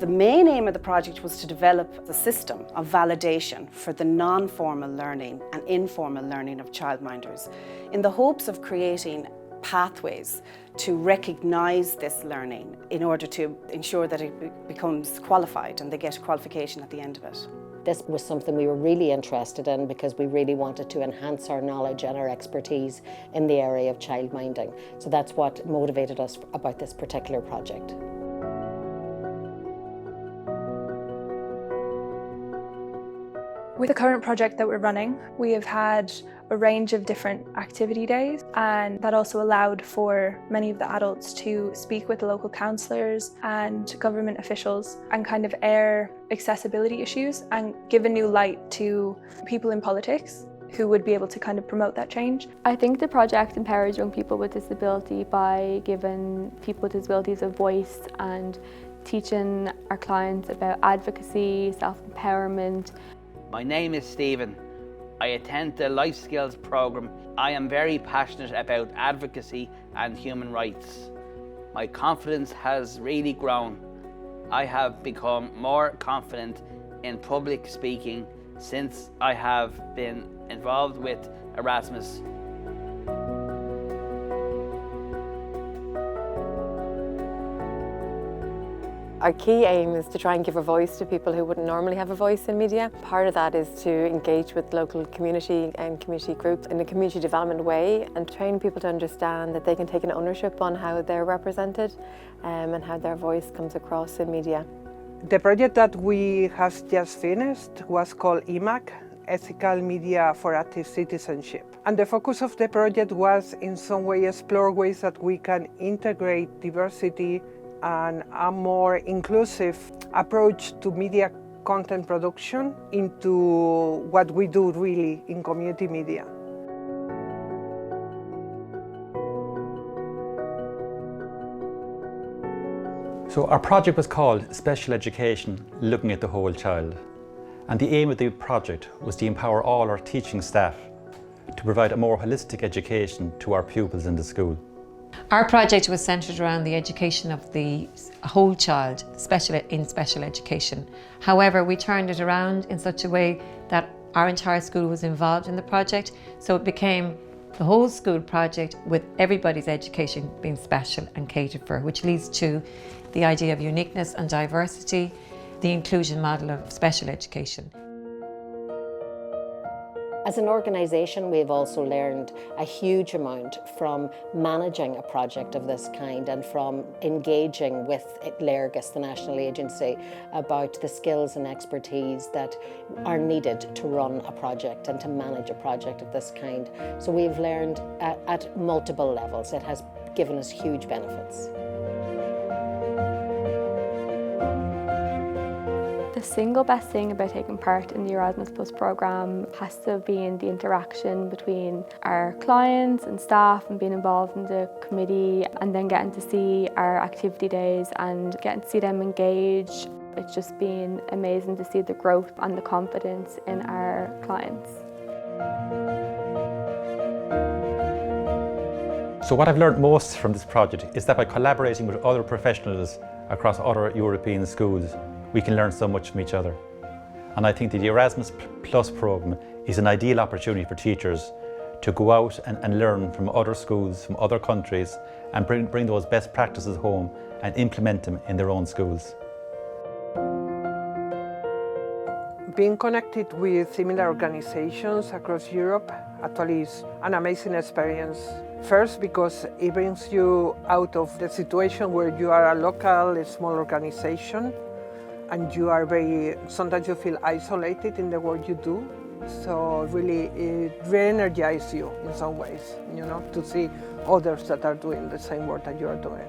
The main aim of the project was to develop a system of validation for the non-formal learning and informal learning of childminders in the hopes of creating pathways to recognise this learning in order to ensure that it becomes qualified and they get qualification at the end of it. This was something we were really interested in because we really wanted to enhance our knowledge and our expertise in the area of childminding. So that's what motivated us about this particular project. With the current project that we're running, we have had a range of different activity days, and that also allowed for many of the adults to speak with the local councillors and government officials and kind of air accessibility issues and give a new light to people in politics who would be able to kind of promote that change. I think the project empowers young people with disability by giving people with disabilities a voice and teaching our clients about advocacy, self-empowerment. My name is Stephen. I attend the Life Skills programme. I am very passionate about advocacy and human rights. My confidence has really grown. I have become more confident in public speaking since I have been involved with Erasmus. Our key aim is to try and give a voice to people who wouldn't normally have a voice in media. Part of that is to engage with local community and community groups in a community development way and train people to understand that they can take an ownership on how they're represented and how their voice comes across in media. The project that we have just finished was called EMAC, Ethical Media for Active Citizenship. And the focus of the project was in some way explore ways that we can integrate diversity and a more inclusive approach to media content production into what we do really in community media. So our project was called Special Education, Looking at the Whole Child. And the aim of the project was to empower all our teaching staff to provide a more holistic education to our pupils in the school. Our project was centred around the education of the whole child in special education. However, we turned it around in such a way that our entire school was involved in the project, so it became the whole school project with everybody's education being special and catered for, which leads to the idea of uniqueness and diversity, the inclusion model of special education. As an organisation, we've also learned a huge amount from managing a project of this kind and from engaging with Léargas, the national agency, about the skills and expertise that are needed to run a project and to manage a project of this kind. So we've learned at multiple levels. It has given us huge benefits. The single best thing about taking part in the Erasmus Plus programme has to have been the interaction between our clients and staff and being involved in the committee and then getting to see our activity days and getting to see them engage. It's just been amazing to see the growth and the confidence in our clients. So what I've learned most from this project is that by collaborating with other professionals across other European schools, we can learn so much from each other. And I think that the Erasmus Plus programme is an ideal opportunity for teachers to go out and learn from other schools, from other countries, and bring those best practices home and implement them in their own schools. Being connected with similar organizations across Europe actually is an amazing experience. First, because it brings you out of the situation where you are a local, small organization, and you are sometimes you feel isolated in the work you do. So really, it re-energizes you in some ways, you know, to see others that are doing the same work that you are doing.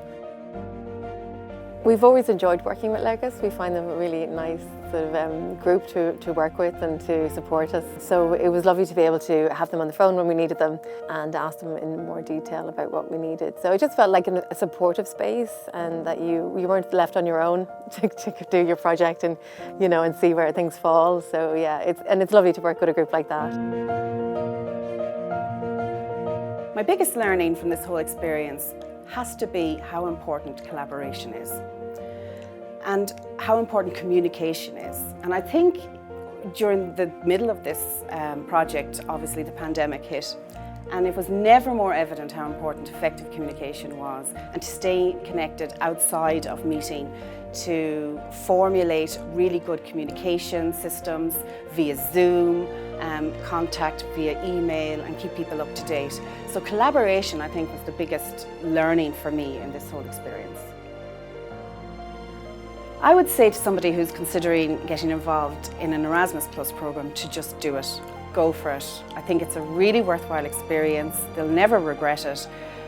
We've always enjoyed working with Léargas. We find them a really nice sort of group to work with and to support us. So it was lovely to be able to have them on the phone when we needed them and ask them in more detail about what we needed. So it just felt like a supportive space and that you weren't left on your own to do your project and, you know, and see where things fall. So yeah, it's lovely to work with a group like that. My biggest learning from this whole experience has to be how important collaboration is. and how important communication is. And I think during the middle of this project, obviously the pandemic hit, and it was never more evident how important effective communication was, and to stay connected outside of meeting, to formulate really good communication systems via Zoom, contact via email, and keep people up to date. So collaboration, I think, was the biggest learning for me in this whole experience. I would say to somebody who's considering getting involved in an Erasmus Plus program to just do it. Go for it. I think it's a really worthwhile experience. They'll never regret it,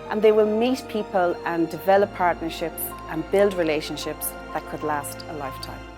and they will meet people and develop partnerships and build relationships that could last a lifetime.